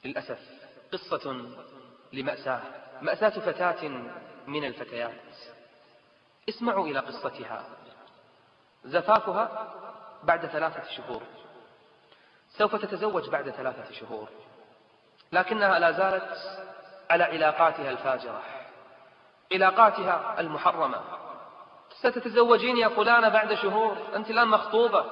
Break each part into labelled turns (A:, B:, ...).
A: للأسف قصة لمأساة، مأساة فتاة من الفتيات. اسمعوا إلى قصتها. زفافها بعد 3 شهور، سوف تتزوج بعد 3 شهور، لكنها لا زالت على علاقاتها الفاجرة، علاقاتها المحرمة. ستتزوجين يا فلانة بعد شهور، أنت الآن مخطوبة،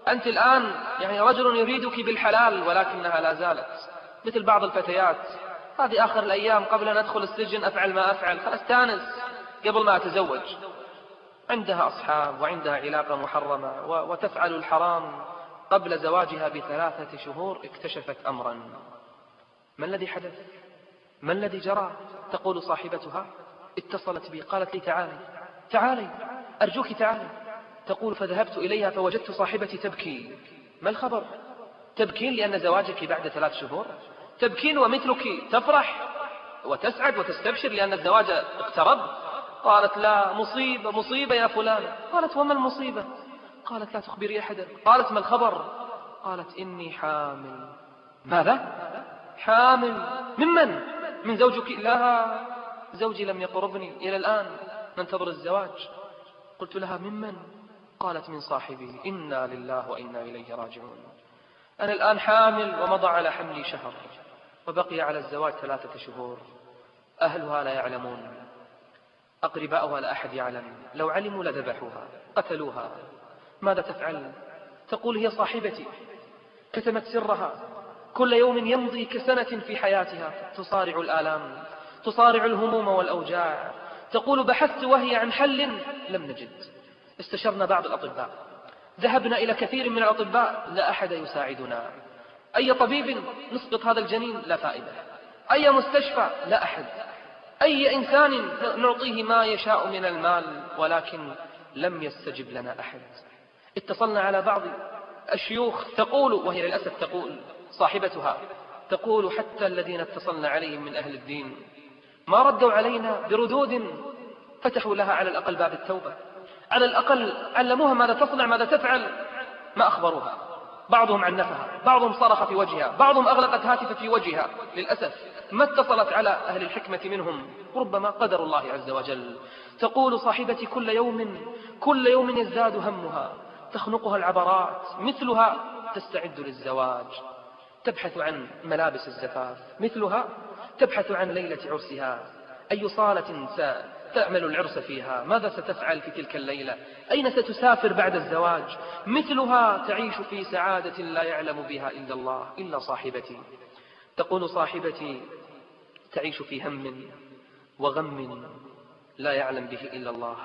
A: أنت الآن رجل يريدك بالحلال، ولكنها لا زالت مثل بعض الفتيات: هذه آخر الأيام قبل أن أدخل السجن أفعل ما أفعل، فأستانس قبل ما أتزوج. عندها أصحاب وعندها علاقة محرمة وتفعل الحرام. قبل زواجها ب3 شهور اكتشفت أمرا. ما الذي حدث؟ ما الذي جرى؟ تقول صاحبتها: اتصلت بي، قالت لي تعالي أرجوك تعالي. تقول: فذهبت إليها فوجدت صاحبتي تبكي. ما الخبر؟ تبكين لأن زواجك بعد 3 شهور؟ تبكين ومثلك تفرح وتسعد وتستبشر لأن الزواج اقترب؟ قالت: لا، مصيبة يا فلان. قالت: وما المصيبة؟ قالت: لا تخبري أحدا. قالت: ما الخبر؟ قالت: إني حامل. ماذا؟ حامل؟ ممن؟ من زوجك؟ لا، زوجي لم يقربني إلى الآن، ننتظر الزواج. قلت لها: ممن؟ قالت: من صاحبي. إنا لله وإنا إليه راجعون. أنا الآن حامل ومضى على حملي شهر وبقي على الزواج 3 شهور. أهلها لا يعلمون، أقرباؤها لا أحد يعلم، لو علموا لذبحوها قتلوها. ماذا تفعل؟ تقول: هي صاحبتي، كتمت سرها، كل يوم يمضي كسنة في حياتها، تصارع الآلام، تصارع الهموم والأوجاع. تقول: بحثت وهي عن حل لم نجد، استشرنا بعض الأطباء، ذهبنا إلى كثير من الأطباء، لا أحد يساعدنا. أي طبيب نسقط هذا الجنين؟ لا فائدة. أي مستشفى؟ لا أحد. أي إنسان نعطيه ما يشاء من المال، ولكن لم يستجب لنا أحد. اتصلنا على بعض الشيوخ، تقول، وهي للأسف تقول صاحبتها، تقول: حتى الذين اتصلنا عليهم من أهل الدين ما ردوا علينا بردود فتحوا لها على الأقل باب التوبة، على الأقل علموها ماذا تصنع ماذا تفعل، ما أخبروها. بعضهم عنفها، بعضهم صرخ في وجهها، بعضهم أغلقت هاتف في وجهها. للأسف ما اتصلت على أهل الحكمة منهم، ربما قدر الله عز وجل. تقول صاحبتي: كل يوم يزداد همها، تخنقها العبرات، مثلها تستعد للزواج، تبحث عن ملابس الزفاف، مثلها تبحث عن ليلة عرسها، أي صالة ستعمل العرس فيها، ماذا ستفعل في تلك الليلة، أين ستسافر بعد الزواج. مثلها تعيش في سعادة لا يعلم بها إلا الله، إلا صاحبتي. تقول صاحبتي: تعيش في هم وغم لا يعلم به إلا الله.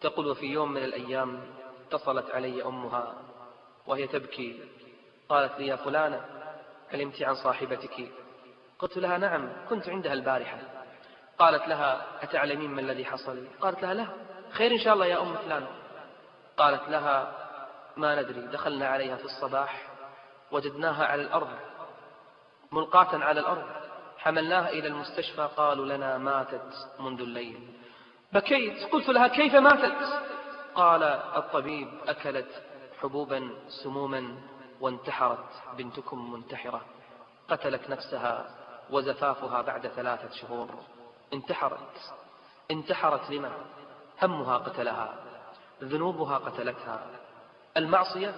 A: تقول: وفي يوم من الأيام اتصلت علي أمها وهي تبكي، قالت لي: يا فلانة، علمت عن صاحبتك؟ قلت لها: نعم، كنت عندها البارحة. قالت لها: أتعلمين ما الذي حصل؟ قالت لها: لا، خير إن شاء الله يا أم فلان. قالت لها: ما ندري، دخلنا عليها في الصباح وجدناها على الأرض، ملقاة على الأرض، حملناها إلى المستشفى، قالوا لنا ماتت منذ الليل. بكيت، قلت لها: كيف ماتت؟ قال الطبيب: أكلت حبوبا سموما وانتحرت، بنتكم منتحرة، قتلت نفسها وزفافها بعد 3 شهور. انتحرت لما؟ همها قتلها، ذنوبها قتلتها، المعصية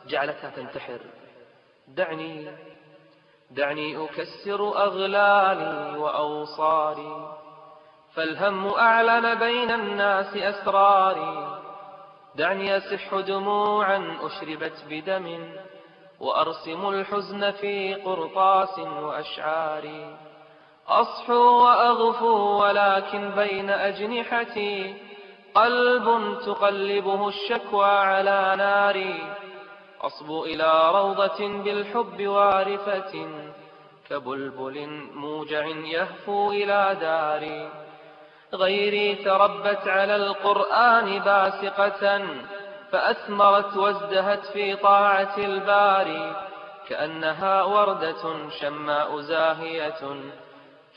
A: جعلتها تنتحر. دعني أكسر أغلالي وأوصاري، فالهم أعلن بين الناس أسراري. دعني أسح دموعا أشربت بدم، وأرسم الحزن في قرطاس وأشعاري. أصحو وأغفو ولكن بين أجنحتي قلب تقلبه الشكوى على ناري. أصبو إلى روضة بالحب وارفة، كبلبل موجع يهفو إلى داري. غيري تربت على القرآن باسقة، فأثمرت وازدهت في طاعة الباري. كأنها وردة شماء زاهية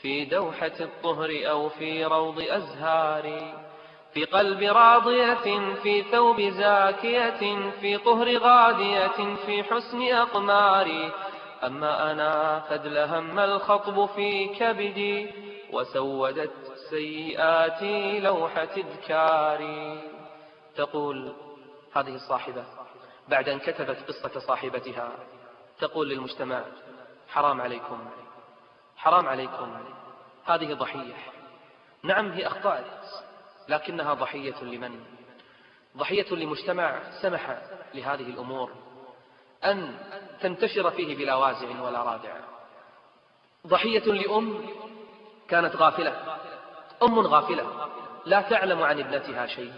A: في دوحة الطهر أو في روض أزهار. في قلب راضية، في ثوب زاكية، في طهر غادية، في حسن أقمار. أما أنا قد لهم الخطب في كبدي، وسودت سيئاتي لوحة إذكاري. تقول هذه الصاحبة بعد أن كتبت قصة صاحبتها، تقول للمجتمع: حرام عليكم، حرام عليكم، هذه ضحية. نعم هي أخطأت، لكنها ضحية لمن؟ ضحية لمجتمع سمح لهذه الأمور أن تنتشر فيه بلا وازع ولا رادع. ضحية لأم كانت غافلة، أم غافلة لا تعلم عن ابنتها شيء،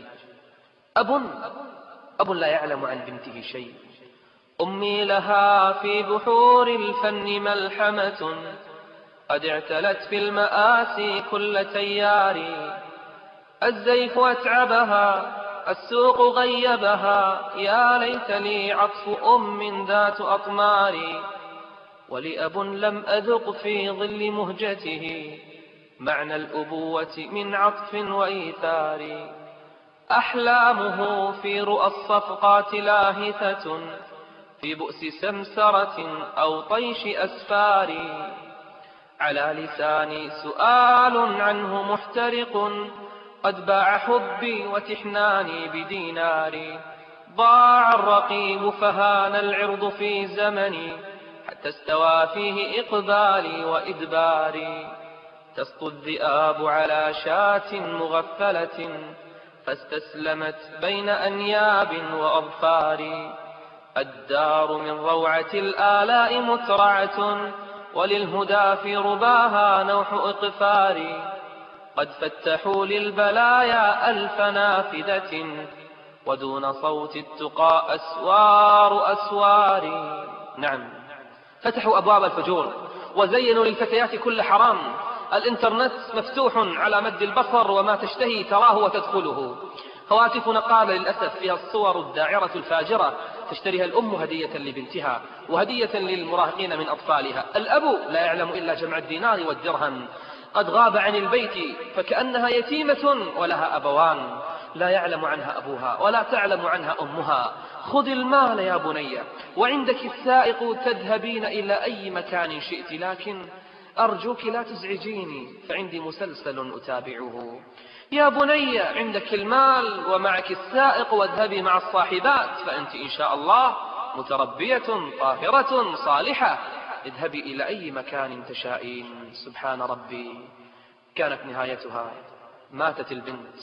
A: أب لا يعلم عن بنته شيء. أمي لها في بحور الفن ملحمة، قد اعتلت في المآسي كل تيار. الزيف أتعبها، السوق غيبها، يا ليت لي عطف أم ذات أطمار. ولأب لم أذق في ظل مهجته معنى الأبوة من عطف وإيثار. أحلامه في رؤى الصفقات لاهثة، في بؤس سمسرة أو طيش أسفار. على لساني سؤال عنه محترق، قد باع حبي وتحناني بدينار. ضاع الرقيب فهان العرض في زمني، حتى استوى فيه إقبالي وإدباري. تسطو الذئاب على شاة مغفلة، فاستسلمت بين أنياب وأظفار. الدار من روعة الآلاء مترعة، وللهدى في رباها نوح إقفار. قد فتحوا للبلايا ألف نافذة، ودون صوت التقى أسوار أسوار. نعم فتحوا أبواب الفجور، وزينوا للفتيات كل حرام. الإنترنت مفتوح على مد البصر، وما تشتهي تراه وتدخله. هواتفنا قال للأسف فيها الصور الداعرة الفاجرة، تشتريها الأم هدية لبنتها وهدية للمراهقين من أطفالها. الأب لا يعلم إلا جمع الدينار والدرهم، قد غاب عن البيت فكأنها يتيمة ولها أبوان، لا يعلم عنها أبوها ولا تعلم عنها أمها. خذ المال يا بني، وعندك السائق تذهبين إلى أي مكان شئت، لكن أرجوك لا تزعجيني فعندي مسلسل أتابعه. يا بني عندك المال ومعك السائق، واذهبي مع الصاحبات، فأنت إن شاء الله متربية طاهرة صالحة، اذهبي إلى أي مكان تشائين. سبحان ربي، كانت نهايتها ماتت البنت،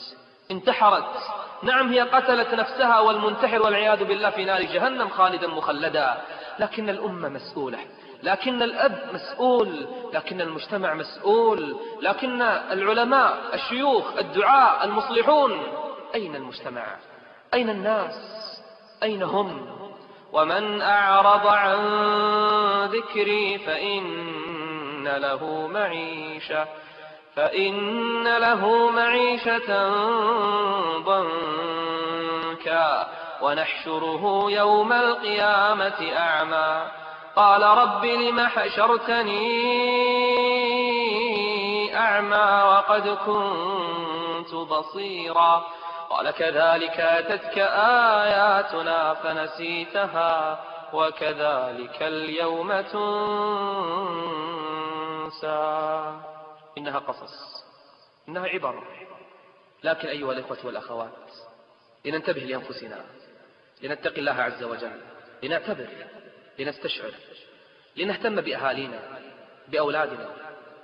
A: انتحرت. نعم هي قتلت نفسها، والمنتحر والعياذ بالله في نار جهنم خالدا مخلدا. لكن الأمة مسؤولة، لكن الأب مسؤول، لكن المجتمع مسؤول، لكن العلماء، الشيوخ، الدعاء، المصلحون. أين المجتمع؟ أين الناس؟ أين هم؟ ومن أعرض عن ذكري فإن له معيشة ضنكا، ونحشره يوم القيامة أعمى. قال رب لم حشرتني أعمى وقد كنت بصيرا. قال كذلك أتتك آياتنا فنسيتها، وكذلك اليوم تنسى. إنها قصص، إنها عبر، لكن أيها الإخوة والأخوات، لننتبه لأنفسنا، لنتقي الله عز وجل، لنعتبر، لنستشعر، لنهتم بأهالينا، بأولادنا،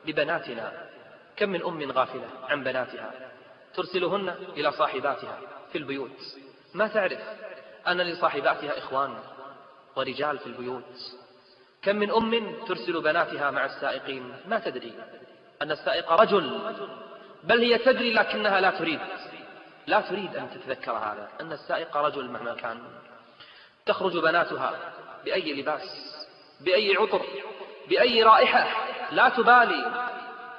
A: ببناتنا. كم من أم غافلة عن بناتها، ترسلهن إلى صاحباتها في البيوت، ما تعرف أن لصاحباتها إخوان ورجال في البيوت. كم من أم ترسل بناتها مع السائقين، ما تدري أن السائق رجل، بل هي تدري لكنها لا تريد أن تتذكر هذا، أن السائق رجل مهما كان. تخرج بناتها بأي لباس، بأي عطر، بأي رائحة، لا تبالي،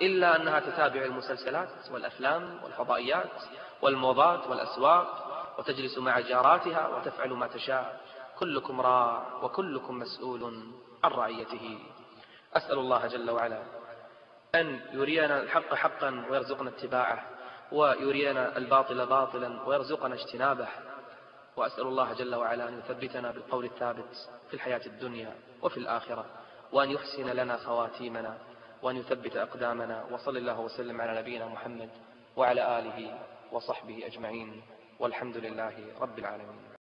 A: إلا أنها تتابع المسلسلات والأفلام والفضائيات والموضات والأسواق، وتجلس مع جاراتها وتفعل ما تشاء. كلكم راع وكلكم مسؤول عن رعيته. أسأل الله جل وعلا أن يرينا الحق حقا ويرزقنا اتباعه، ويرينا الباطل باطلا ويرزقنا اجتنابه. وأسأل الله جل وعلا أن يثبتنا بالقول الثابت في الحياة الدنيا وفي الآخرة. وأن يحسن لنا خواتيمنا وأن يثبت أقدامنا. وصل الله وسلم على نبينا محمد وعلى آله وصحبه أجمعين، والحمد لله رب العالمين.